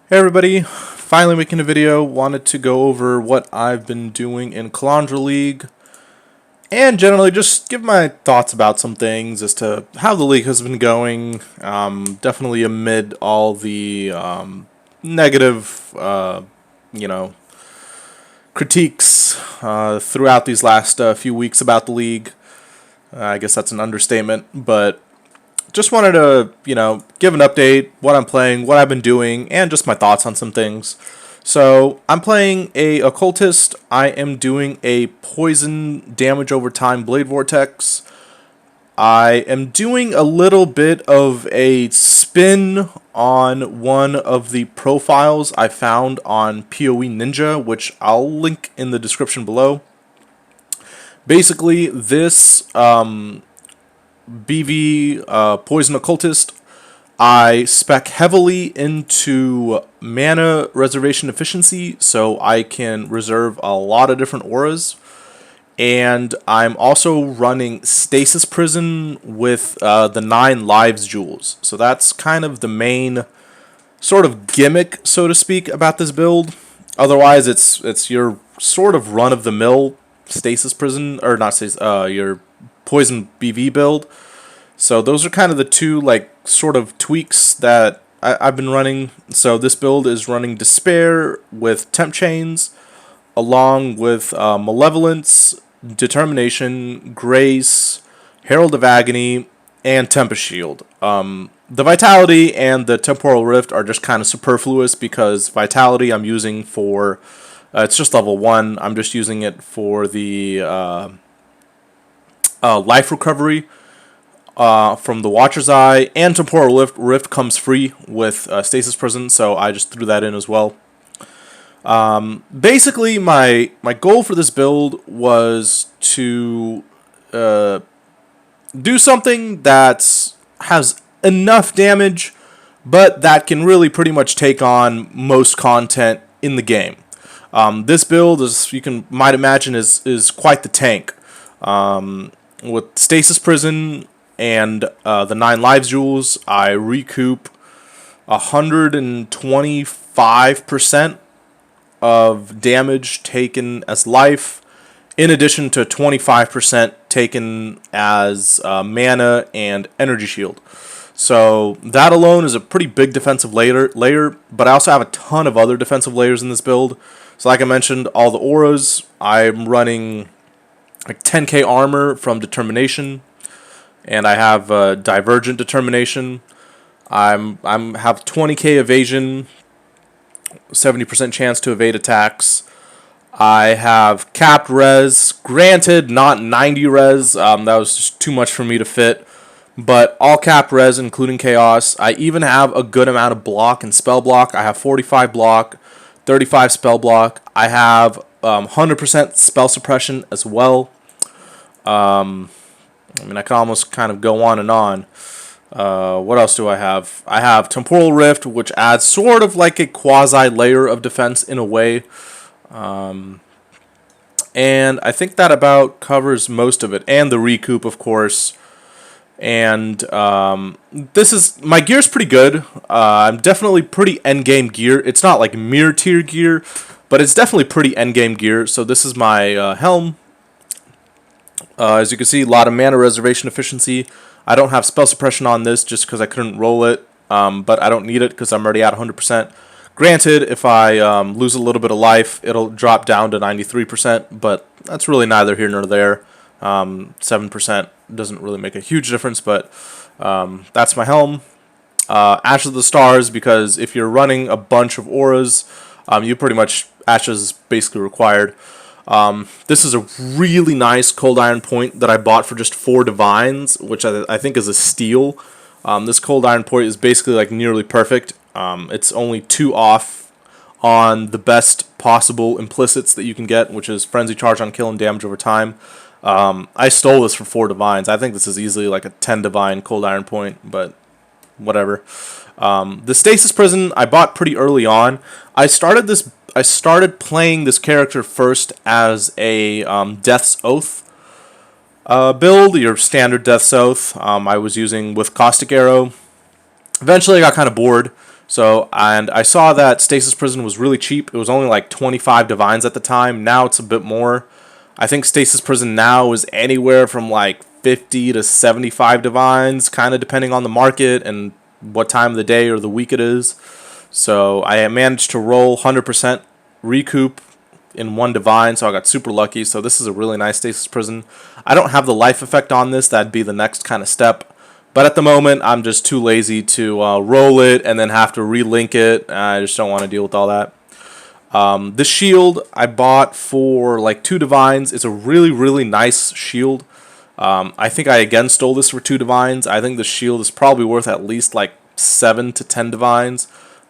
Hey everybody, finally making a video. Wanted to go over what I've been doing in Calandra League and generally just give my thoughts about some things as to how the league has been going. Definitely amid all the negative, you know, critiques throughout these last few weeks about the league. I guess that's an understatement, but just wanted to, give an update, what I'm playing, what I've been doing, and just my thoughts on some things. So, I'm playing a Occultist. I am doing a poison damage over time Blade Vortex. I am doing a little bit of a spin on one of the profiles I found on PoE Ninja, which I'll link in the description below. Basically, this BV Poison Occultist, I spec heavily into mana reservation efficiency, so I can reserve a lot of different auras. And I'm also running Stasis Prison with the 9 Lives Jewels. So that's kind of the main sort of gimmick, so to speak, about this build. Otherwise, it's your sort of run-of-the-mill Stasis Prison, or not Stasis, your Poison BV build. So those are kind of the two sort of tweaks that I've been running. So this build is running Despair with Temp Chains, along with Malevolence, Determination, Grace, Herald of Agony, and Tempest Shield. The Vitality and the Temporal Rift are just kind of superfluous because Vitality I'm using for, it's just level 1. I'm just using it for the life recovery from the Watcher's Eye, and Temporal Rift comes free with Stasis Prison, so I just threw that in as well. Basically, my goal for this build was to do something that has enough damage, but that can really pretty much take on most content in the game. This build, as you might imagine, is quite the tank. With Stasis Prison and the 9 Lives Jewels, I recoup 125% of damage taken as life, in addition to 25% taken as mana and energy shield. So that alone is a pretty big defensive layer, but I also have a ton of other defensive layers in this build. So like I mentioned, all the auras, I'm running like 10k armor from Determination, and I have Divergent Determination. I'm have 20k evasion, 70% chance to evade attacks. I have capped res, granted not 90 res, that was just too much for me to fit, but all capped res including chaos. I even have a good amount of block and spell block. I have 45 block, 35 spell block. I have 100% spell suppression as well. I mean, I can almost kind of go on and on. What else do I have? I have Temporal Rift, which adds sort of like a quasi-layer of defense in a way. And I think that about covers most of it. And the Recoup, of course. And my gear's pretty good. I'm definitely pretty endgame gear. It's not like mirror tier gear, but it's definitely pretty endgame gear. So this is my helm. As you can see, a lot of mana reservation efficiency. I don't have spell suppression on this just because I couldn't roll it, but I don't need it because I'm already at 100%. Granted, if I lose a little bit of life, it'll drop down to 93%, but that's really neither here nor there. 7% doesn't really make a huge difference, but that's my helm. Ash of the Stars, because if you're running a bunch of auras, you pretty much, Ashes is basically required. This is a really nice Cold Iron Point that I bought for just 4 Divines, which I think is a steal. This Cold Iron Point is basically like nearly perfect. It's only 2 off on the best possible implicits that you can get, which is Frenzy Charge on kill and damage over time. I stole this for 4 Divines. I think this is easily like a 10 Divine Cold Iron Point, but whatever. The Stasis Prison I bought pretty early on. I started playing this character first as a Death's Oath build, your standard Death's Oath. I was using with Caustic Arrow. Eventually I got kind of bored, So, and I saw that Stasis Prison was really cheap. It was only like 25 divines at the time. Now it's a bit more. I think Stasis Prison now is anywhere from like 50 to 75 divines, kind of depending on the market and what time of the day or the week it is. So I managed to roll 100% recoup in one divine, so I got super lucky. So this is a really nice Stasis Prison. I don't have the life effect on this. That'd be the next kind of step. But at the moment, I'm just too lazy to roll it and then have to relink it. I just don't want to deal with all that. This shield I bought for like 2 divines. It's a really, really nice shield. I think I again stole this for 2 divines. I think the shield is probably worth at least like 7 to 10 divines.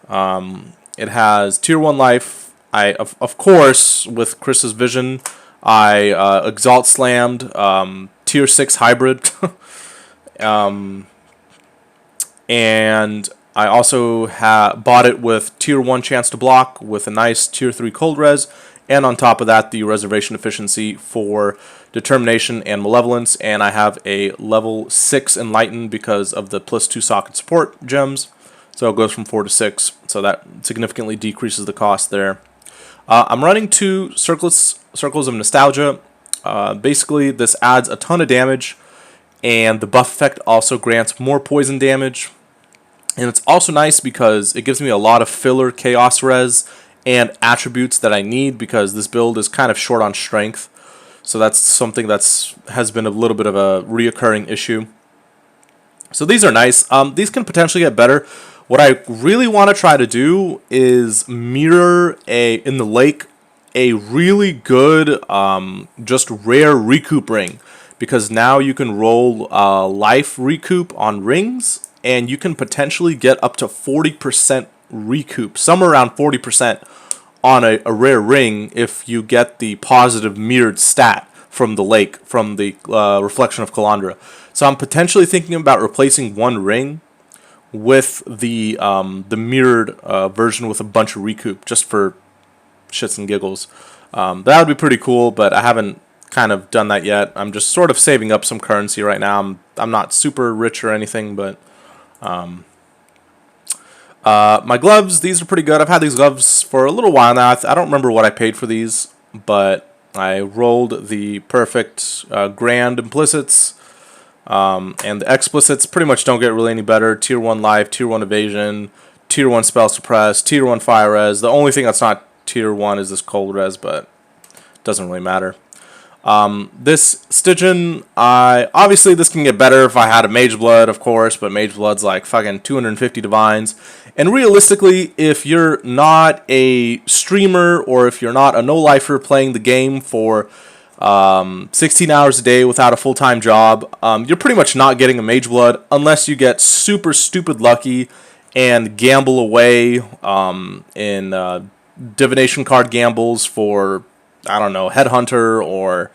It has tier 1 life. Of course, with Chris's vision, I exalt slammed tier 6 hybrid. And I also bought it with tier 1 chance to block with a nice tier 3 cold res, and on top of that the reservation efficiency for determination and malevolence, and I have a level 6 enlighten because of the +2 socket support gems, so it goes from 4 to 6, so that significantly decreases the cost there. I'm running 2 circles of nostalgia. Basically this adds a ton of damage, and the buff effect also grants more poison damage. And it's also nice because it gives me a lot of filler chaos res and attributes that I need, because this build is kind of short on strength. So that's something has been a little bit of a reoccurring issue. So these are nice. These can potentially get better. What I really want to try to do is mirror in the lake a really good just rare recoup ring, because now you can roll life recoup on rings, and you can potentially get up to 40% recoup, somewhere around 40% on a rare ring if you get the positive mirrored stat from the lake, from the reflection of Calandra. So I'm potentially thinking about replacing one ring with the mirrored version with a bunch of recoup, just for shits and giggles. That would be pretty cool, but I haven't kind of done that yet. I'm just sort of saving up some currency right now. I'm not super rich or anything, but my gloves, these are pretty good. I've had these gloves for a little while now. I don't remember what I paid for these, but I rolled the perfect grand implicits, and the explicits pretty much don't get really any better. Tier 1 life, tier 1 evasion, tier 1 spell suppress, tier 1 fire res. The only thing that's not tier 1 is this cold res, but it doesn't really matter. This Stygian, obviously this can get better if I had a Mage Blood, of course, but Mage Blood's like fucking 250 divines. And realistically, if you're not a streamer or if you're not a no-lifer playing the game for 16 hours a day without a full-time job, you're pretty much not getting a Mage Blood unless you get super stupid lucky and gamble away in divination card gambles for, I don't know, Headhunter or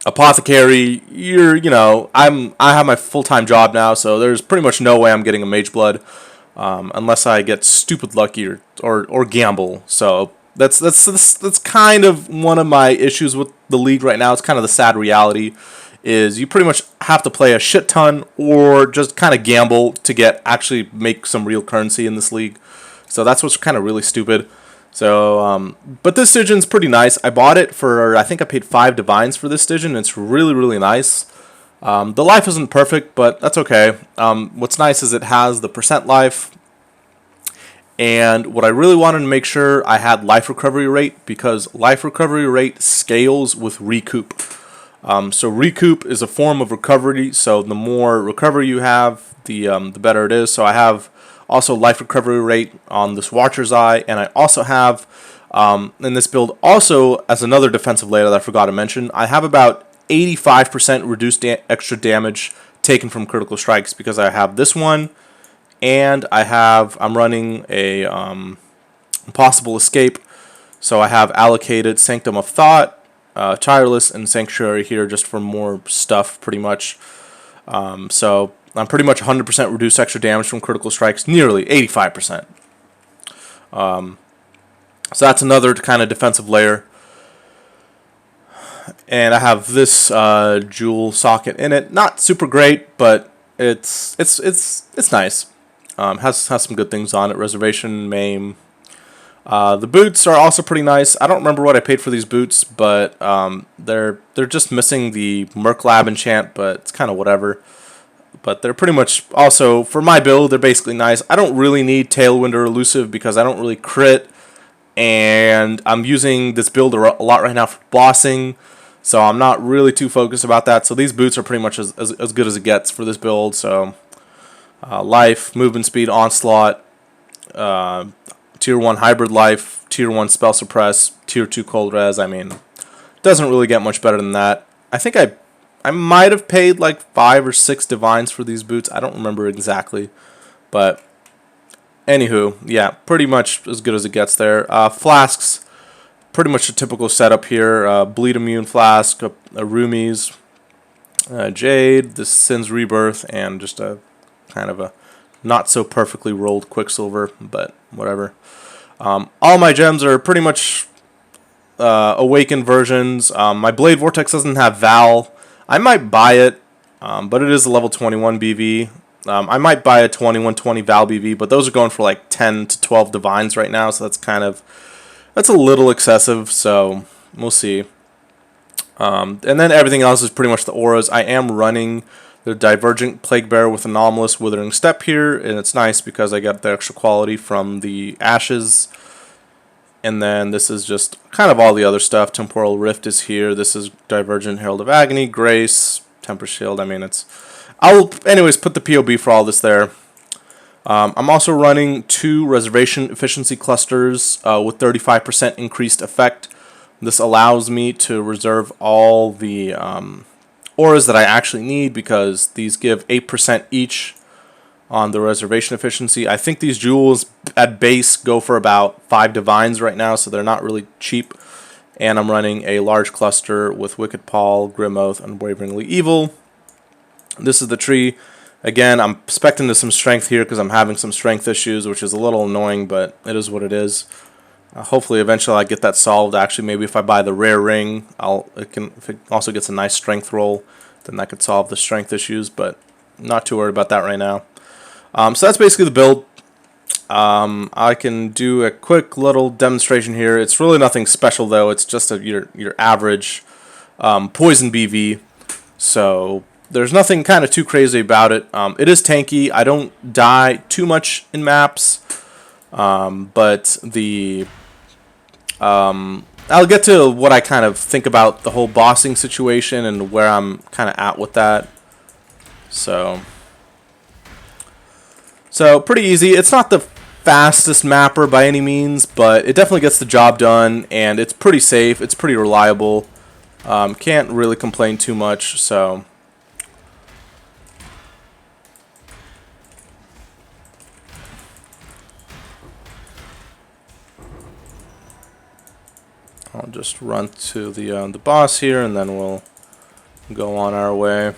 Apothecary. I have my full-time job now, so there's pretty much no way I'm getting a Mage Blood unless I get stupid lucky or gamble. So that's kind of one of my issues with the league right now. It's kind of the sad reality, is you pretty much have to play a shit ton or just kind of gamble to actually make some real currency in this league. So that's what's kind of really stupid. So, but this Stygian's pretty nice. I bought it for, I think I paid 5 divines for this Stygian. It's really, really nice. The life isn't perfect, but that's okay. What's nice is it has the percent life. And what I really wanted to make sure I had life recovery rate, because life recovery rate scales with recoup. So recoup is a form of recovery, so the more recovery you have, the better it is. So I have also life recovery rate on this Watcher's Eye, and I also have, in this build, also as another defensive layer that I forgot to mention, I have about 85% reduced extra damage taken from critical strikes, because I have this one, and I'm running a Impossible Escape, so I have allocated Sanctum of Thought, Tireless, and Sanctuary here just for more stuff, pretty much. So I'm pretty much 100% reduced extra damage from critical strikes, nearly 85%. So that's another kind of defensive layer. And I have this jewel socket in it. Not super great, but it's nice. Has some good things on it. Reservation, Maim. The boots are also pretty nice. I don't remember what I paid for these boots, but they're just missing the Merc Lab enchant, but it's kind of whatever. But they're pretty much also, for my build, they're basically nice. I don't really need Tailwind or Elusive because I don't really crit, and I'm using this build a lot right now for bossing, so I'm not really too focused about that. So these boots are pretty much as good as it gets for this build. So life, movement speed, onslaught, tier 1 hybrid life, tier 1 spell suppress, tier 2 cold res. I mean, doesn't really get much better than that. I think I might have paid like 5 or 6 divines for these boots. I don't remember exactly, but anywho, yeah, pretty much as good as it gets there. Flasks, pretty much a typical setup here. Bleed immune flask, a Rumies, Jade, the Sin's Rebirth, and just a kind of a not so perfectly rolled Quicksilver, but whatever. All my gems are pretty much awakened versions. My Blade Vortex doesn't have Val. I might buy it, but it is a level 21 BV. I might buy a 2120 Val BV, but those are going for like 10 to 12 divines right now, so that's a little excessive, so we'll see. And then everything else is pretty much the auras. I am running the Divergent Plague Bearer with Anomalous Withering Step here, and it's nice because I got the extra quality from the Ashes. And then this is just kind of all the other stuff. Temporal Rift is here. This is Divergent Herald of Agony, Grace, Temper Shield. I mean, I'll anyways put the POB for all this there. I'm also running 2 reservation efficiency clusters with 35% increased effect. This allows me to reserve all the auras that I actually need because these give 8% each on the reservation efficiency. I think these jewels at base go for about 5 divines right now, so they're not really cheap. And I'm running a large cluster with Wicked Paul, Grim Oath, Unwaveringly Evil. This is the tree. Again, I'm expecting some strength here because I'm having some strength issues, which is a little annoying, but it is what it is. Hopefully, eventually, I get that solved. Actually, maybe if I buy the rare ring, if it also gets a nice strength roll, then that could solve the strength issues. But not too worried about that right now. So that's basically the build. I can do a quick little demonstration here. It's really nothing special though. It's just your average poison BV. So there's nothing kind of too crazy about it. It is tanky. I don't die too much in maps, but I'll get to what I kind of think about the whole bossing situation and where I'm kind of at with that. So pretty easy. It's not the fastest mapper by any means, but it definitely gets the job done, and it's pretty safe. It's pretty reliable. Can't really complain too much, so I'll just run to the boss here, and then we'll go on our way.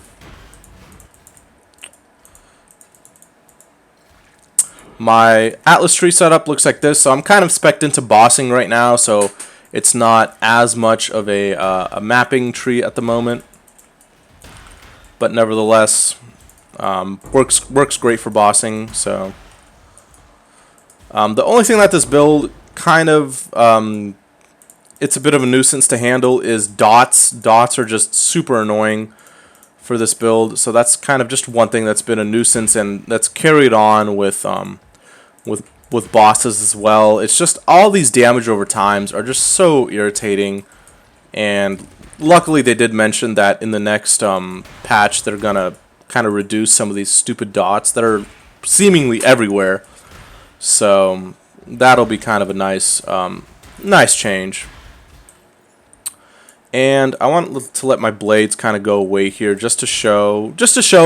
My Atlas tree setup looks like this, so I'm kind of spec'd into bossing right now, so it's not as much of a mapping tree at the moment. But nevertheless, works great for bossing. So the only thing that this build kind of it's a bit of a nuisance to handle is dots. Dots are just super annoying for this build, so that's kind of just one thing that's been a nuisance, and that's carried on with bosses as well. It's just all these damage over times are just so irritating, and luckily they did mention that in the next patch they're gonna kind of reduce some of these stupid dots that are seemingly everywhere. So that'll be kind of a nice change. And I want to let my blades kind of go away here just to show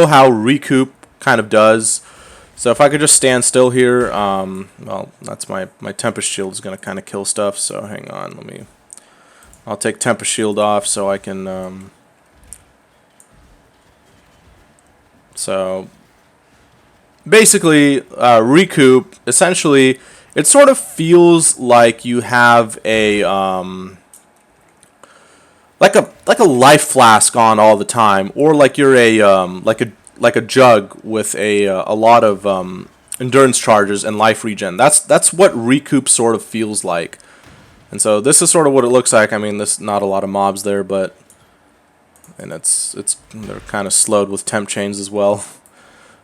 how Recoup kind of does. So if I could just stand still here, well, that's my Tempest Shield is going to kind of kill stuff, so hang on, I'll take Tempest Shield off so I can, so basically, Recoup, essentially, it sort of feels like you have a, like a life flask on all the time, or like you're a, like a jug with a lot of endurance charges and life regen. That's what Recoup sort of feels like. And so this is sort of what it looks like. I mean, there's not a lot of mobs there, but and they're kind of slowed with temp chains as well.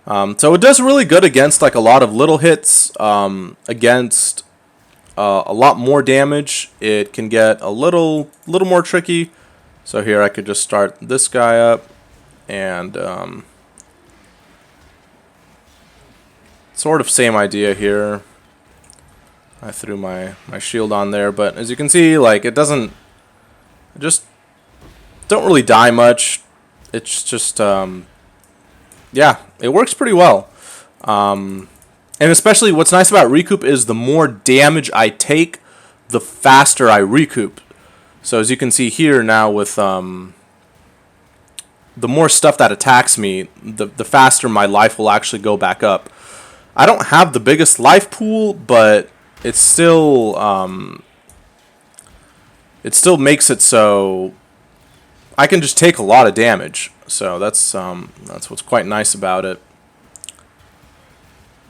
So it does really good against like a lot of little hits, against a lot more damage. It can get a little more tricky. So here I could just start this guy up and sort of same idea here. I threw my shield on there, but as you can see, like it doesn't, just don't really die much. It's just yeah, it works pretty well. And especially what's nice about Recoup is the more damage I take, the faster I recoup. So as you can see here now with the more stuff that attacks me, the faster my life will actually go back up. I don't have the biggest life pool, but it still makes it so I can just take a lot of damage. So that's what's quite nice about it.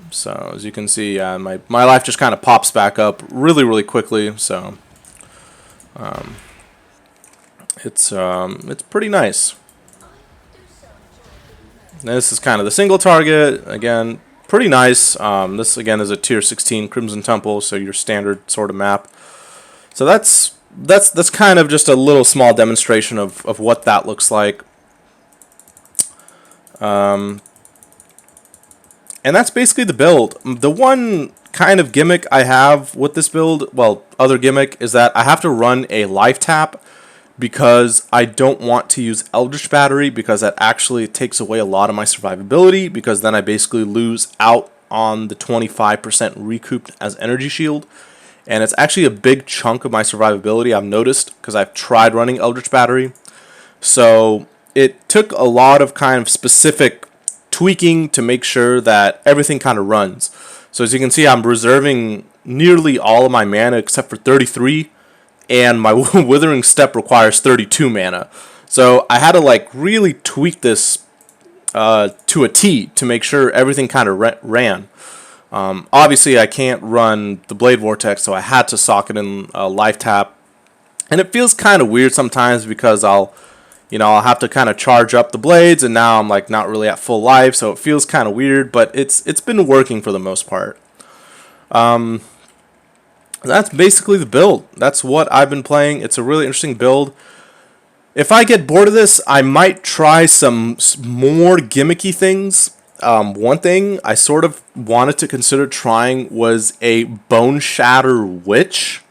So as you can see, my life just kind of pops back up really quickly. So it's pretty nice. And this is kind of the single target again. Pretty nice. This again is a tier 16 Crimson Temple, so your standard sort of map. So that's kind of just a little small demonstration of what that looks like. And that's basically the build. The one kind of gimmick I have with this build, well, other gimmick, is that I have to run a life tap because I don't want to use Eldritch Battery, because that actually takes away a lot of my survivability, because then I basically lose out on the 25% recouped as energy shield. And it's actually a big chunk of my survivability, I've noticed, because I've tried running Eldritch Battery. So it took a lot of kind of specific tweaking to make sure that everything kind of runs. So as you can see, I'm reserving nearly all of my mana except for 33, and my Withering Step requires 32 mana. So I had to like really tweak this to a T to make sure everything kind of ran. Obviously I can't run the Blade Vortex, so I had to socket in a life tap, and it feels kind of weird sometimes because I'll have to kind of charge up the blades, and now I'm like not really at full life, so it feels kind of weird, but it's been working for the most part. That's basically the build. That's what I've been playing. It's a really interesting build. If I get bored of this, I might try some more gimmicky things. One thing I sort of wanted to consider trying was a Bone Shatter Witch.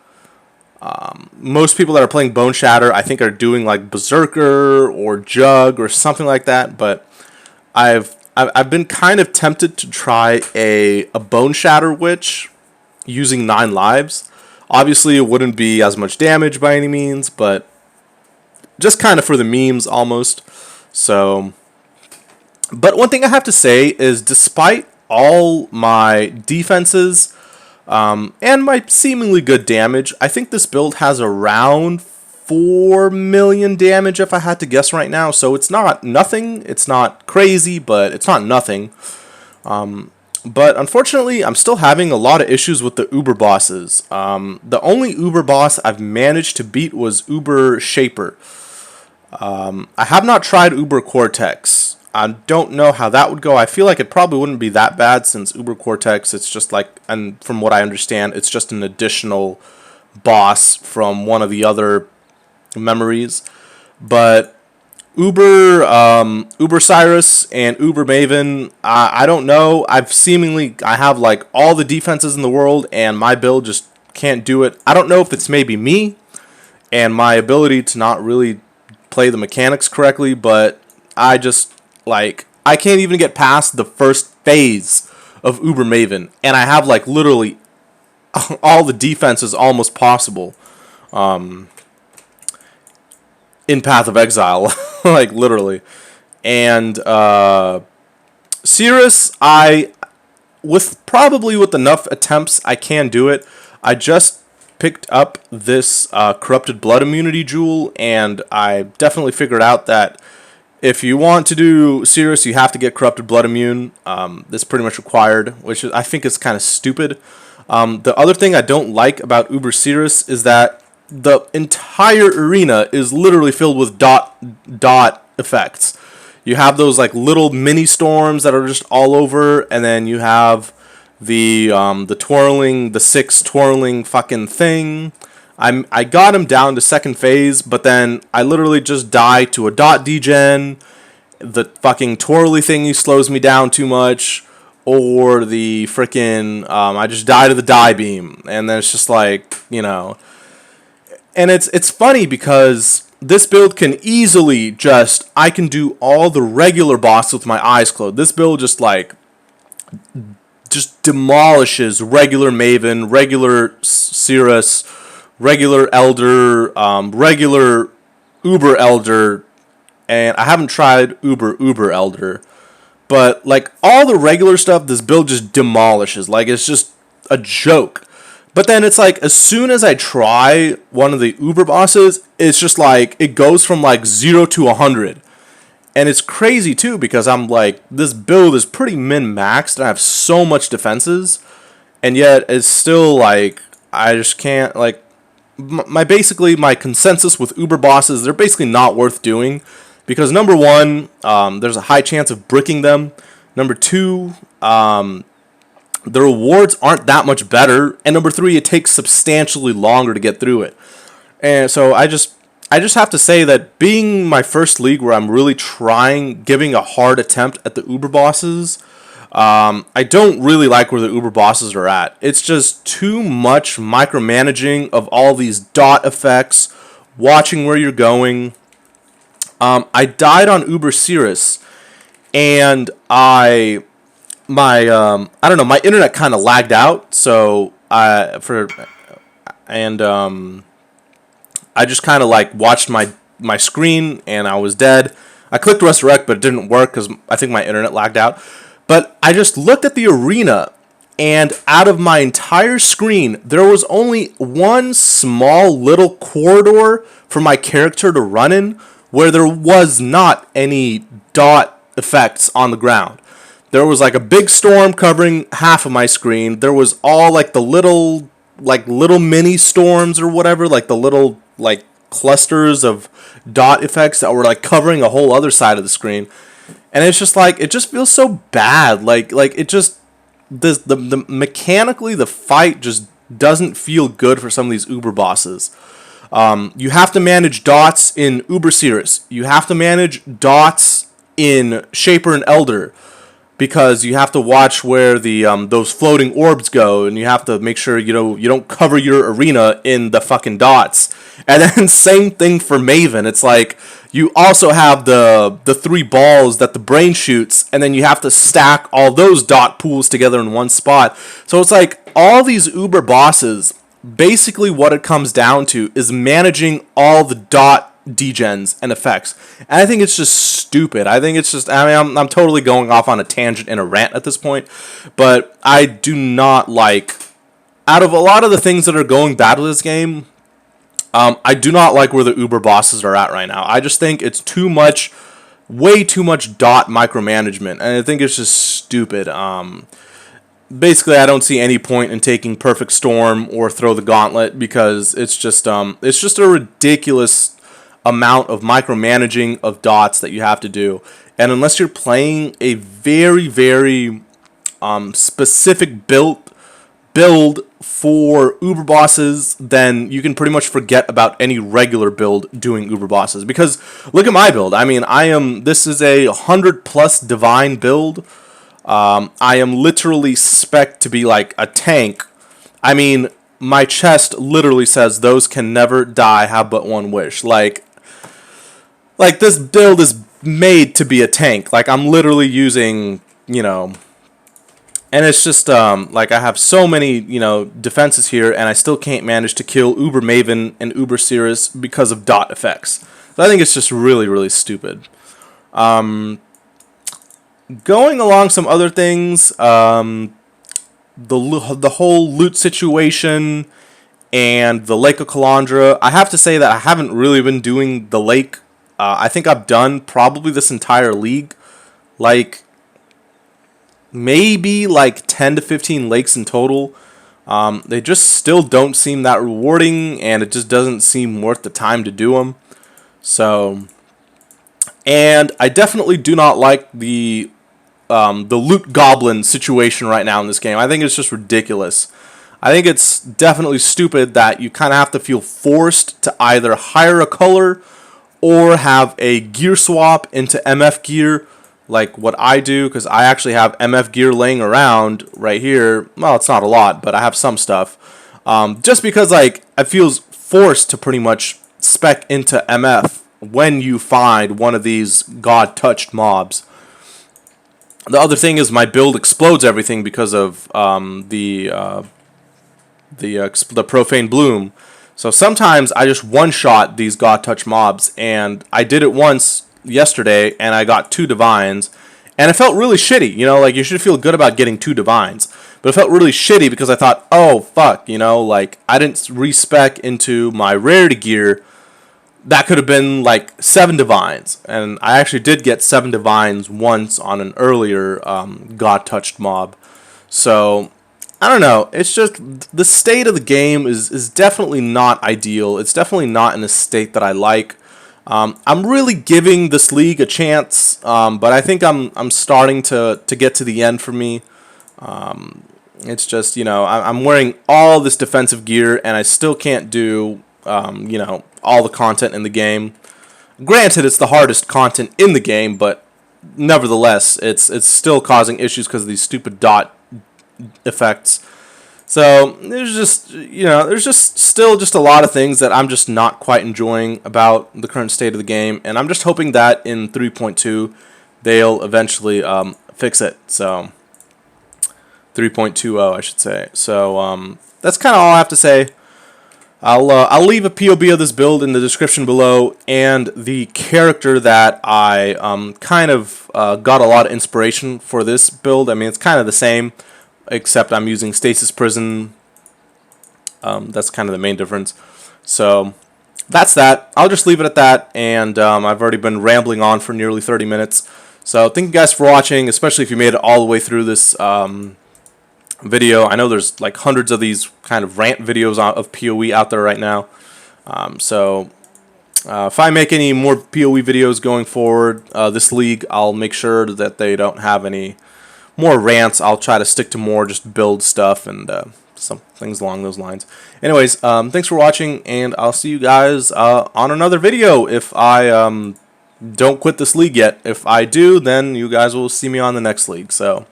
Most people that are playing Bone Shatter, I think, are doing like Berserker or Jug or something like that. But I've been kind of tempted to try a Bone Shatter Witch using 9 lives. Obviously, it wouldn't be as much damage by any means, but just kind of for the memes almost. So, but one thing I have to say is, despite all my defenses and my seemingly good damage, I think this build has around 4 million damage if I had to guess right now. So it's not nothing. It's not crazy, but it's not nothing. But unfortunately, I'm still having a lot of issues with the Uber bosses. The only Uber boss I've managed to beat was Uber Shaper. I have not tried Uber Cortex. I don't know how that would go. I feel like it probably wouldn't be that bad, since Uber Cortex, it's just like, and from what I understand, it's just an additional boss from one of the other memories. But Uber Cyrus and Uber Maven, I don't know. I have like all the defenses in the world, and my build just can't do it. I don't know if it's maybe me and my ability to not really play the mechanics correctly, but I can't even get past the first phase of Uber Maven, and I have like literally all the defenses almost possible in Path of Exile, like literally. And Cirrus, with enough attempts, I can do it. I just picked up this Corrupted Blood Immunity Jewel, and I definitely figured out that If you want to do Cirrus, you have to get Corrupted Blood immune. That's pretty much required, which I think is kind of stupid. The other thing I don't like about Uber Cirrus is that the entire arena is literally filled with dot effects. You have those like little mini storms that are just all over, and then you have the twirling, the 6 twirling fucking thing. I got him down to second phase, but then I literally just die to a dot degen. The fucking twirly thingy slows me down too much, or the freaking I just die to the die beam, and then it's just like, you know. And it's funny because this build can easily just, I can do all the regular bosses with my eyes closed. This build just demolishes regular Maven, regular Cirrus, regular Elder, regular Uber Elder, and I haven't tried Uber Elder, but like all the regular stuff, this build just demolishes. Like, it's just a joke. But then it's like, as soon as I try one of the Uber bosses, it's just like, it goes from like 0 to 100. And it's crazy too, because I'm like, this build is pretty min-maxed, and I have so much defenses, and yet it's still like, I just can't, like, my consensus with Uber bosses, they're basically not worth doing, because number one, there's a high chance of bricking them. Number two, the rewards aren't that much better, and number three, it takes substantially longer to get through it. And so I just have to say that being my first league where I'm really giving a hard attempt at the Uber bosses, I don't really like where the Uber bosses are at. It's just too much micromanaging of all these dot effects, watching where you're going. I died on Uber Cirrus, and I don't know, my internet kind of lagged out, so I just kind of like watched my screen, and I was dead. I clicked resurrect, but it didn't work because I think my internet lagged out. But I just looked at the arena, and out of my entire screen, there was only one small little corridor for my character to run in where there was not any dot effects on the ground. There was like a big storm covering half of my screen. There was all like the little mini storms or whatever, like the little like clusters of dot effects that were like covering a whole other side of the screen. And it's just like, it just feels so bad. Like it just, the mechanically, the fight just doesn't feel good for some of these Uber bosses. You have to manage dots in Uber Cirrus. You have to manage dots in Shaper and Elder, because you have to watch where the those floating orbs go, and you have to make sure you don't cover your arena in the fucking dots. And then same thing for Maven. It's like, you also have the 3 balls that the brain shoots, and then you have to stack all those dot pools together in one spot. So it's like, all these Uber bosses, basically what it comes down to is managing all the dot degens and effects. And I think it's just stupid. I think it's just, I mean, I'm totally going off on a tangent and a rant at this point, but I do not like, out of a lot of the things that are going bad with this game, I do not like where the Uber bosses are at right now. I just think it's too much, way too much dot micromanagement, and I think it's just stupid. Basically, I don't see any point in taking Perfect Storm or Throw the Gauntlet, because it's just a ridiculous amount of micromanaging of dots that you have to do. And unless you're playing a very, very specific build for Uber bosses, then you can pretty much forget about any regular build doing Uber bosses. Because look at my build. I mean, this is a 100+ divine build. I am literally spec'd to be like a tank. I mean, my chest literally says, "Those can never die, have but one wish." Like this build is made to be a tank. Like, I'm literally using, and it's just, like, I have so many, defenses here, and I still can't manage to kill Uber Maven and Uber Cirrus because of dot effects. So I think it's just really, really stupid. Going along some other things, the whole loot situation and the Lake of Calandra. I have to say that I haven't really been doing the lake I think I've done probably this entire league, like maybe like 10 to 15 lakes in total. They just still don't seem that rewarding, and it just doesn't seem worth the time to do them. So, and I definitely do not like the loot goblin situation right now in this game. I think it's just ridiculous. I think it's definitely stupid that you kind of have to feel forced to either hire a color or have a gear swap into MF gear, like what I do, because I actually have MF gear laying around right here. Well, it's not a lot, but I have some stuff. Just because like I feels forced to pretty much spec into MF when you find one of these god-touched mobs. The other thing is my build explodes everything because of the profane bloom. So sometimes I just one-shot these god-touch mobs, and I did it once yesterday, and I got 2 divines, and it felt really shitty. You know, like you should feel good about getting 2 divines, but it felt really shitty because I thought, oh fuck, you know, like I didn't respec into my rarity gear. That could have been like 7 divines, and I actually did get 7 divines once on an earlier god-touched mob. So I don't know. It's just the state of the game is definitely not ideal. It's definitely not in a state that I like. I'm really giving this league a chance, but I think I'm starting to get to the end for me. It's just, you know, I'm wearing all this defensive gear, and I still can't do you know, all the content in the game. Granted, it's the hardest content in the game, but nevertheless, it's still causing issues because of these stupid dot effects. So there's just, you know, there's just still just a lot of things that I'm just not quite enjoying about the current state of the game, and I'm just hoping that in 3.2 they'll eventually fix it. So 3.20 I should say. So that's kind of all I have to say. I'll leave a POV of this build in the description below, and the character that I kind of got a lot of inspiration for this build. I mean, it's kind of the same, except I'm using Stasis Prison. That's kind of the main difference. So that's that. I'll just leave it at that, and I've already been rambling on for nearly 30 minutes. So thank you guys for watching, especially if you made it all the way through this video. I know there's like hundreds of these kind of rant videos of PoE out there right now. So if I make any more PoE videos going forward, this league, I'll make sure that they don't have any more rants. I'll try to stick to more just build stuff and some things along those lines. Anyways, thanks for watching, and I'll see you guys on another video if I don't quit this league yet. If I do, then you guys will see me on the next league. So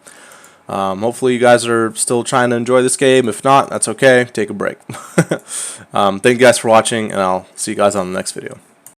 hopefully you guys are still trying to enjoy this game. If not, that's okay. Take a break. Thank you guys for watching, and I'll see you guys on the next video.